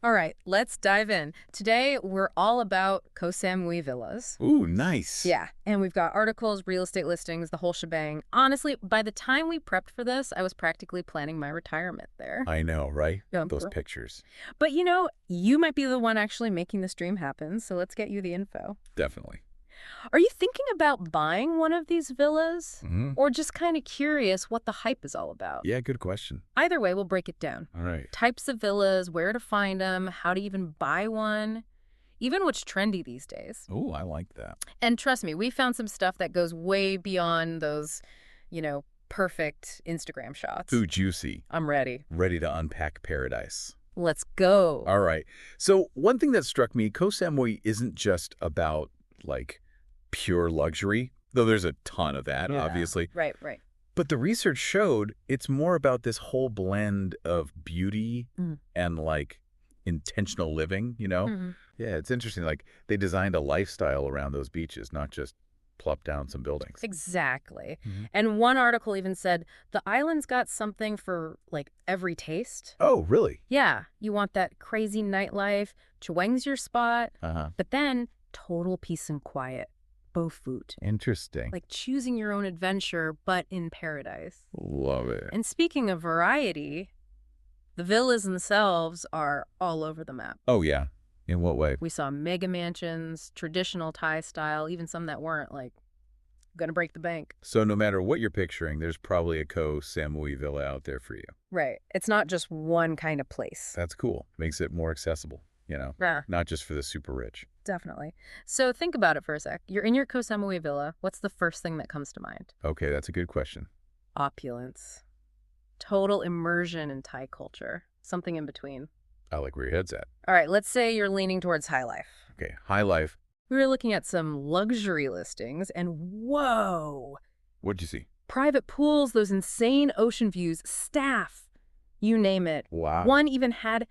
All right, let's dive in. Today, we're all about Koh Samui villas. Ooh, nice. Yeah, and we've got articles, real estate listings, the whole shebang. Honestly, by the time we prepped for this, I was practically planning my retirement there. I know, right? Yeah. Those pictures. But you might be the one actually making this dream happen, so let's get you the info. Definitely. Are you thinking about buying one of these villas? Hmm. Or just kind of curious what the hype is all about? Yeah, good question. Either way, we'll break it down. All right. Types of villas, where to find them, how to even buy one, even what's trendy these days. Ooh, I like that. And trust me, we found some stuff that goes way beyond those, perfect Instagram shots. Ooh, juicy. I'm ready. Ready to unpack paradise. Let's go. All right. So one thing that struck me, Koh Samui isn't just about, like, pure luxury, though there's a ton of that, Yeah. obviously. Right. But the research showed it's more about this whole blend of beauty and, like, intentional living. Mhm. Yeah, it's interesting. Like, they designed a lifestyle around those beaches, not just plop down some buildings. Exactly. Mhm. And one article even said the island's got something for, like, every taste. Oh, really? Yeah, you want that crazy nightlife, Chweng's your spot, Uh-huh. but then total peace and quiet. Bofoot. Interesting. Like choosing your own adventure, but in paradise. Love it. And speaking of variety, the villas themselves are all over the map. Oh, yeah. In what way? We saw mega mansions, traditional Thai style, even some that weren't, like, gonna break the bank. So no matter what you're picturing, there's probably a Koh Samui villa out there for you. Right. It's not just one kind of place. That's cool. Makes it more accessible, Yeah, not just for the super rich. definitely. So think about it for a sec. You're in your Koh Samui villa. What's the first thing that comes to mind? Okay, that's a good question. Opulence. Total immersion in Thai culture. Something in between. I like where your head's at. All right, let's say you're leaning towards high life. Okay, high life. We were looking at some luxury listings, and whoa! What'd you see? Private pools, those insane ocean views, staff, you name it. Wow. One even had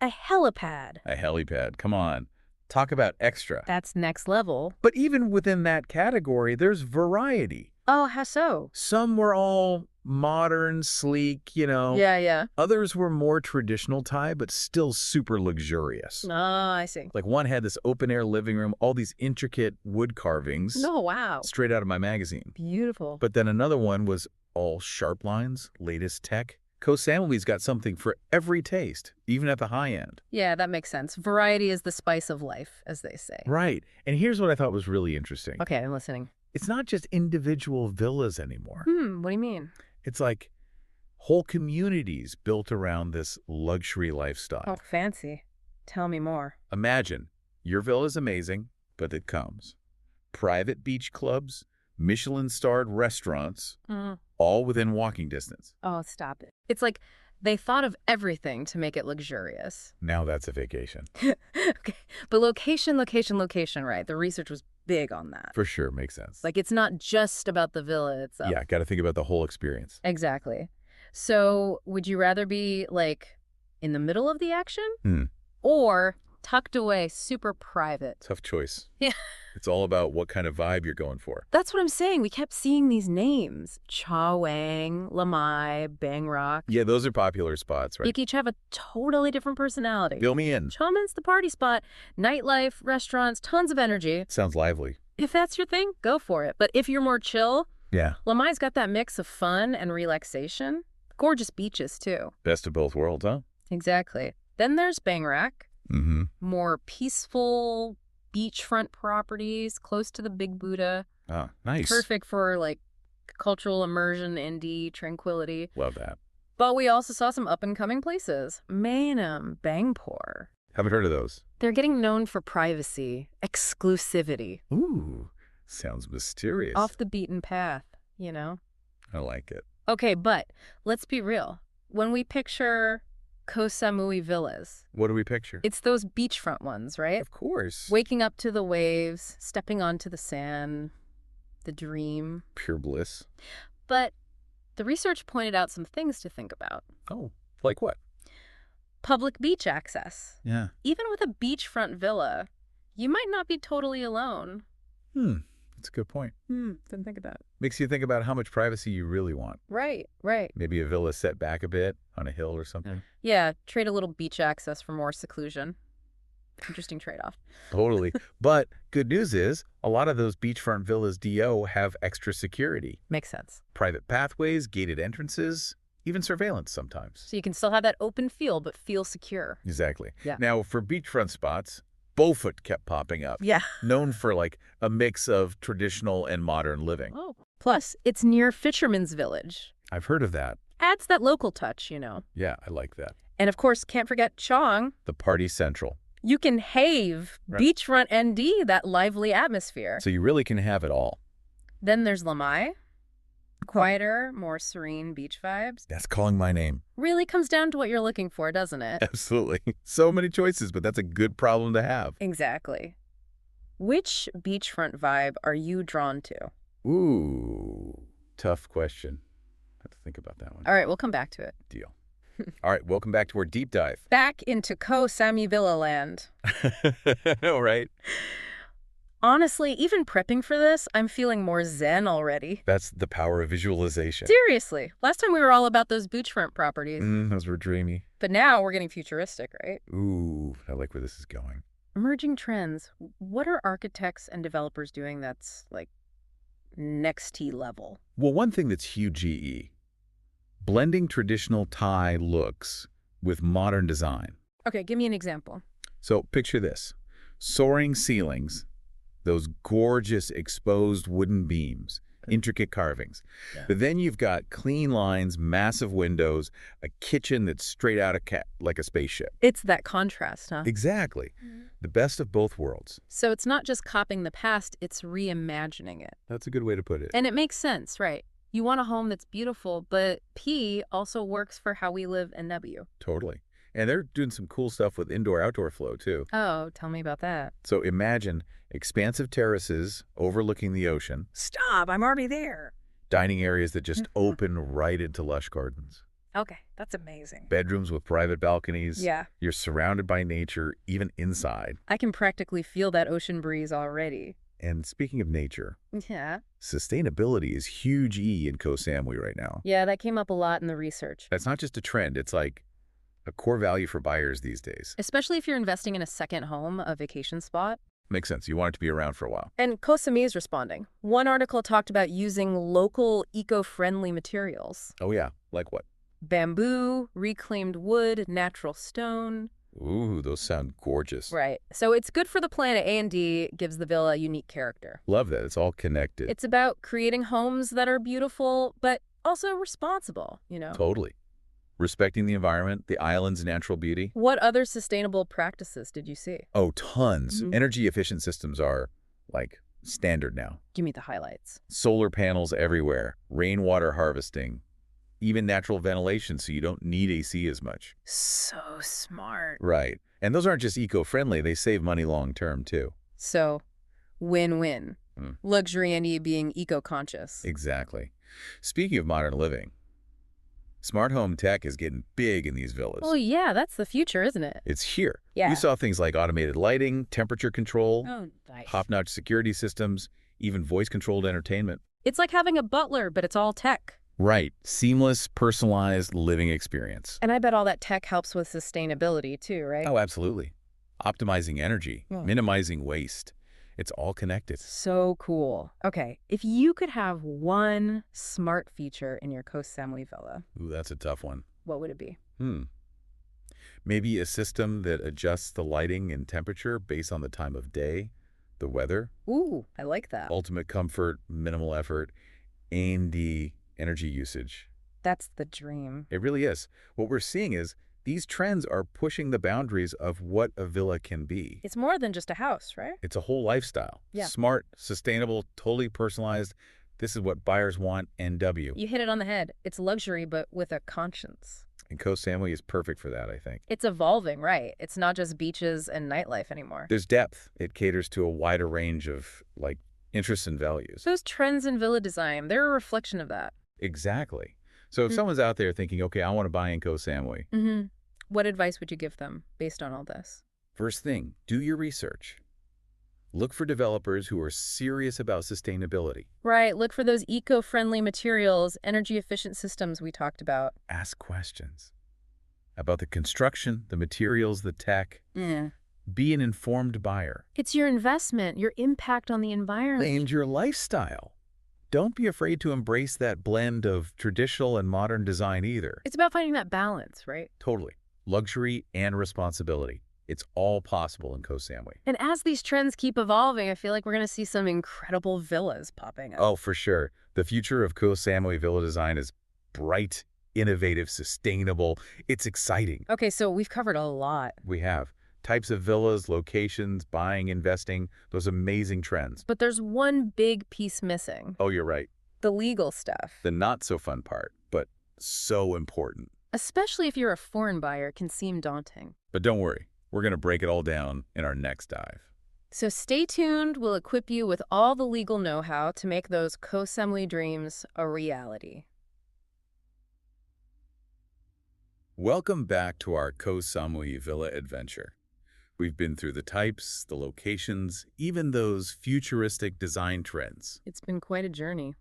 a helipad. A helipad. Come on. Talk about extra. That's next level. But even within that category, there's variety. Oh, how so? Some were all modern, sleek. Yeah. Others were more traditional Thai, but still super luxurious. Oh, I see. Like one had this open-air living room, all these intricate wood carvings. No, wow. Straight out of my magazine. Beautiful. But then another one was all sharp lines, latest tech. Koh Samui's got something for every taste, even at the high end. Yeah, that makes sense. Variety is the spice of life, as they say. Right. And here's what I thought was really interesting. Okay, I'm listening. It's not just individual villas anymore. What do you mean? It's like whole communities built around this luxury lifestyle. Oh, fancy. Tell me more. Imagine, your villa's amazing, but it comes. Private beach clubs, Michelin-starred restaurants, all within walking distance. Oh, stop it. It's like they thought of everything to make it luxurious. Now that's a vacation. Okay. But location, right? The research was big on that. For sure, makes sense. Like, it's not just about the villa itself. Yeah, got to think about the whole experience. Exactly. So, would you rather be, like, in the middle of the action? Or tucked away, super private? Tough choice. Yeah. It's all about what kind of vibe you're going for. That's what I'm saying. We kept seeing these names. Cha Wang, Lamai, Bang Rock. Yeah, those are popular spots, right? Each have a totally different personality. Fill me in. Choman's the party spot. Nightlife, restaurants, tons of energy. Sounds lively. If that's your thing, go for it. But if you're more chill, Yeah. Lamai's got that mix of fun and relaxation. Gorgeous beaches, too. Best of both worlds, huh? Exactly. Then there's Bangrak. Mm-hmm. More peaceful beachfront properties close to the Big Buddha. Oh, nice. Perfect for, like, cultural immersion, indie, tranquility. Love that. But we also saw some up-and-coming places. Mainam, Bangpor. Haven't heard of those. They're getting known for privacy, exclusivity. Ooh, sounds mysterious. Off the beaten path, I like it. Okay, but let's be real. When we picture Koh Samui villas, What do we picture? it's those beachfront ones, right? Of course. Waking up to the waves, stepping onto the sand, the dream. Pure bliss. But the research pointed out some things to think about. Oh, like what? Public beach access. Yeah. Even with a beachfront villa, you might not be totally alone. That's a good point. Didn't think of that. Makes you think about how much privacy you really want. Right, right. Maybe a villa set back a bit on a hill or something. Yeah, trade a little beach access for more seclusion. Interesting trade-off. Totally. But good news is a lot of those beachfront villas DO have extra security. Makes sense. Private pathways, gated entrances, even surveillance sometimes. So you can still have that open feel, but feel secure. Exactly. Yeah. Now, for beachfront spots, Beaufort kept popping up. Yeah. Known for like a mix of traditional and modern living. Oh. Plus, it's near Fisherman's Village. I've heard of that. Adds that local touch, you know. Yeah, I like that. And of course, can't forget Chong. The party central. You can have beachfront ND, that lively atmosphere. So you really can have it all. Then there's Lamai. Quieter, more serene beach vibes. That's calling my name. Really comes down to what you're looking for, doesn't it? Absolutely. So many choices, but that's a good problem to have. Exactly. Which beachfront vibe are you drawn to? Ooh, tough question. I have to think about that one. All right, we'll come back to it. Deal. All right, welcome back to our deep dive. Back into Koh Samui Villa land. All right. Honestly, even prepping for this, I'm feeling more zen already. That's the power of visualization. Seriously. Last time we were all about those beachfront properties. Those were dreamy. But now we're getting futuristic, right? Ooh, I like where this is going. Emerging trends. What are architects and developers doing that's, like, next T level? Well, one thing that's huge GE, blending traditional Thai looks with modern design. Okay, give me an example. So picture this. Soaring ceilings, those gorgeous exposed wooden beams, intricate carvings. Yeah. But then you've got clean lines, massive windows, a kitchen that's straight out of like a spaceship. It's that contrast, huh? Exactly. The best of both worlds. So it's not just copying the past, it's reimagining it. That's a good way to put it. And it makes sense, right? You want a home that's beautiful, but P also works for how we live in W. Totally. And they're doing some cool stuff with indoor-outdoor flow, too. Oh, tell me about that. So imagine expansive terraces overlooking the ocean. Stop, I'm already there. Dining areas that just open right into lush gardens. Okay, that's amazing. Bedrooms with private balconies. Yeah. You're surrounded by nature, even inside. I can practically feel that ocean breeze already. And speaking of nature, yeah, sustainability is huge in Koh Samui right now. Yeah, that came up a lot in the research. That's not just a trend. It's like a core value for buyers these days. Especially if you're investing in a second home, a vacation spot. Makes sense. You want it to be around for a while. And Koh Samui is responding. One article talked about using local eco-friendly materials. Oh, yeah. Like what? Bamboo, reclaimed wood, natural stone. Ooh, those sound gorgeous. Right. So it's good for the planet. A&D gives the villa a unique character. Love that. It's all connected. It's about creating homes that are beautiful, but also responsible, you know? Totally. Respecting the environment, the island's natural beauty. What other sustainable practices did you see? Oh, tons. Energy-efficient systems are, like, standard now. Give me the highlights. Solar panels everywhere, rainwater harvesting, even natural ventilation so you don't need AC as much. So smart. Right. And those aren't just eco-friendly, they save money long-term, too. So, win-win. Luxury and being eco-conscious. Exactly. Speaking of modern living, smart home tech is getting big in these villas. Oh, yeah, that's the future, isn't it? It's here. Yeah. We saw things like automated lighting, temperature control, nice. top-notch security systems, even voice-controlled entertainment. It's like having a butler, but it's all tech. Right. Seamless, personalized living experience. And I bet all that tech helps with sustainability too, right? Oh, absolutely. Optimizing energy, minimizing waste. It's all connected. So cool. Okay, if you could have one smart feature in your Koh Samui villa. Ooh, that's a tough one. What would it be? Maybe a system that adjusts the lighting and temperature based on the time of day, the weather. Ooh, I like that. Ultimate comfort, minimal effort, A&D energy usage. That's the dream. It really is. What we're seeing is these trends are pushing the boundaries of what a villa can be. It's more than just a house, right? It's a whole lifestyle. Yeah. Smart, sustainable, totally personalized. This is what buyers want, NW. You hit it on the head. It's luxury, but with a conscience. And Koh Samui is perfect for that, I think. It's evolving, right? It's not just beaches and nightlife anymore. There's depth. It caters to a wider range of, like, interests and values. Those trends in villa design, they're a reflection of that. Exactly. So if someone's out there thinking, okay, I want to buy in Koh Samui. What advice would you give them based on all this? First thing, do your research. Look for developers who are serious about sustainability. Right, look for those eco-friendly materials, energy-efficient systems we talked about. Ask questions about the construction, the materials, the tech. Yeah. Be an informed buyer. It's your investment, your impact on the environment. And your lifestyle. Don't be afraid to embrace that blend of traditional and modern design either. It's about finding that balance, right? Totally. Luxury and responsibility. It's all possible in Koh Samui. And as these trends keep evolving, I feel like we're going to see some incredible villas popping up. Oh, for sure. The future of Koh Samui villa design is bright, innovative, sustainable. It's exciting. Okay, so we've covered a lot. We have types of villas, locations, buying, investing, those amazing trends. But there's one big piece missing. Oh, you're right. The legal stuff. The not so fun part, but so important. Especially if you're a foreign buyer, it can seem daunting. But don't worry. We're going to break it all down in our next dive. So stay tuned. We'll equip you with all the legal know-how to make those Koh Samui dreams a reality. Welcome back to our Koh Samui villa adventure. We've been through the types, the locations, even those futuristic design trends. It's been quite a journey.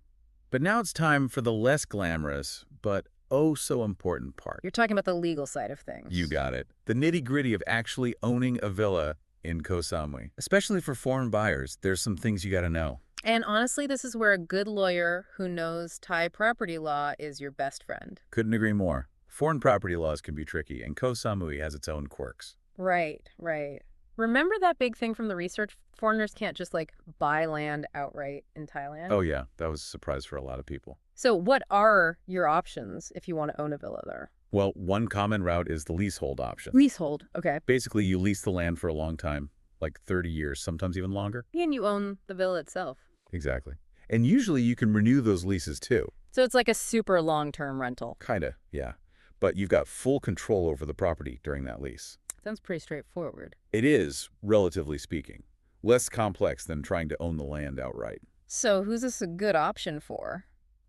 But now it's time for the less glamorous, but oh so important part. You're talking about the legal side of things. You got it. The nitty-gritty of actually owning a villa in Koh Samui. Especially for foreign buyers, there's some things you got to know. And honestly, this is where a good lawyer who knows Thai property law is your best friend. Couldn't agree more. Foreign property laws can be tricky, and Koh Samui has its own quirks. Right, right. Remember that big thing from the research? Foreigners can't just, buy land outright in Thailand? Oh yeah, that was a surprise for a lot of people. So what are your options if you want to own a villa there? Well, one common route is the leasehold option. Leasehold, okay. Basically, you lease the land for a long time, like 30 years, sometimes even longer. And you own the villa itself. Exactly. And usually you can renew those leases too. So it's like a super long-term rental. Kinda, yeah. But you've got full control over the property during that lease. Sounds pretty straightforward. It is, relatively speaking, less complex than trying to own the land outright. So who's this a good option for?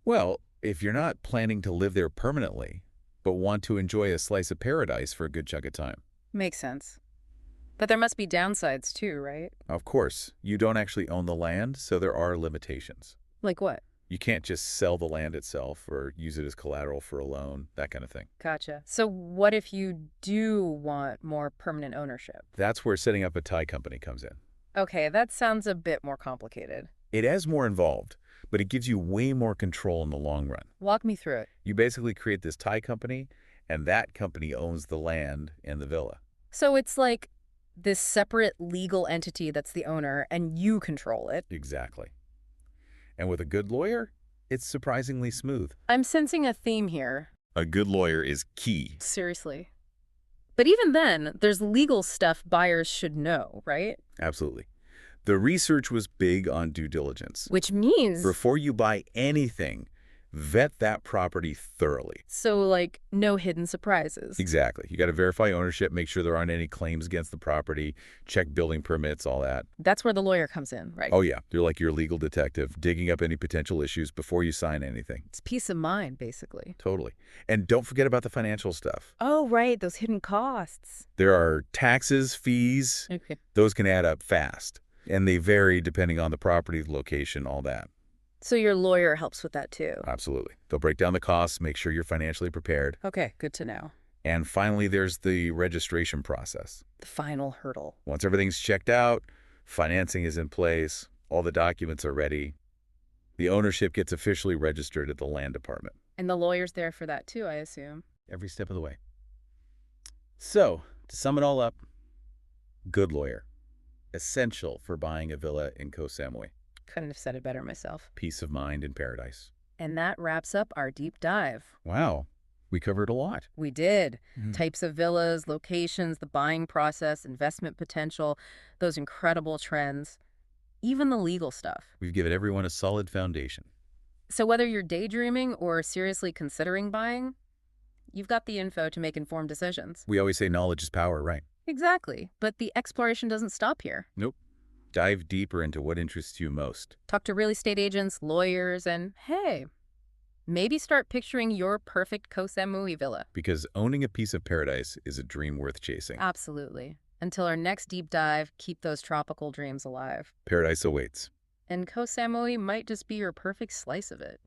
Well, if you're not planning to live there permanently, but want to enjoy a slice of paradise for a good chunk of time. Makes sense. But there must be downsides too, right? Of course, you don't actually own the land, so there are limitations. Like what? You can't just sell the land itself or use it as collateral for a loan, that kind of thing. Gotcha. So what if you do want more permanent ownership? That's where setting up a Thai company comes in. Okay, that sounds a bit more complicated. It is more involved, but it gives you way more control in the long run. Walk me through it. You basically create this Thai company, and that company owns the land and the villa. So it's like this separate legal entity that's the owner, and you control it. Exactly. And with a good lawyer, it's surprisingly smooth. I'm sensing a theme here. A good lawyer is key. Seriously. But even then, there's legal stuff buyers should know, right? Absolutely. The research was big on due diligence. Which means... Before you buy anything, vet that property thoroughly. So, no hidden surprises. Exactly. You got to verify ownership, make sure there aren't any claims against the property, check building permits, all that. That's where the lawyer comes in, right? Oh, yeah. You're like your legal detective, digging up any potential issues before you sign anything. It's peace of mind, basically. Totally. And don't forget about the financial stuff. Oh, right. Those hidden costs. There are taxes, fees. Okay. Those can add up fast. And they vary depending on the property, location, all that. So your lawyer helps with that too? Absolutely. They'll break down the costs, make sure you're financially prepared. Okay, good to know. And finally, there's the registration process. The final hurdle. Once everything's checked out, financing is in place, all the documents are ready, the ownership gets officially registered at the land department. And the lawyer's there for that too, I assume. Every step of the way. So, to sum it all up, good lawyer. Essential for buying a villa in Koh Samui. Couldn't have said it better myself. Peace of mind in paradise. And that wraps up our deep dive. Wow, we covered a lot. We did. Types of villas, locations, the buying process, investment potential, those incredible trends, even the legal stuff. We've given everyone a solid foundation. So whether you're daydreaming or seriously considering buying, you've got the info to make informed decisions. We always say knowledge is power, right? Exactly. But the exploration doesn't stop here. Nope. Dive deeper into what interests you most. Talk to real estate agents, lawyers, and hey, maybe start picturing your perfect Koh Samui villa. Because owning a piece of paradise is a dream worth chasing. Absolutely. Until our next deep dive, keep those tropical dreams alive. Paradise awaits. And Koh Samui might just be your perfect slice of it.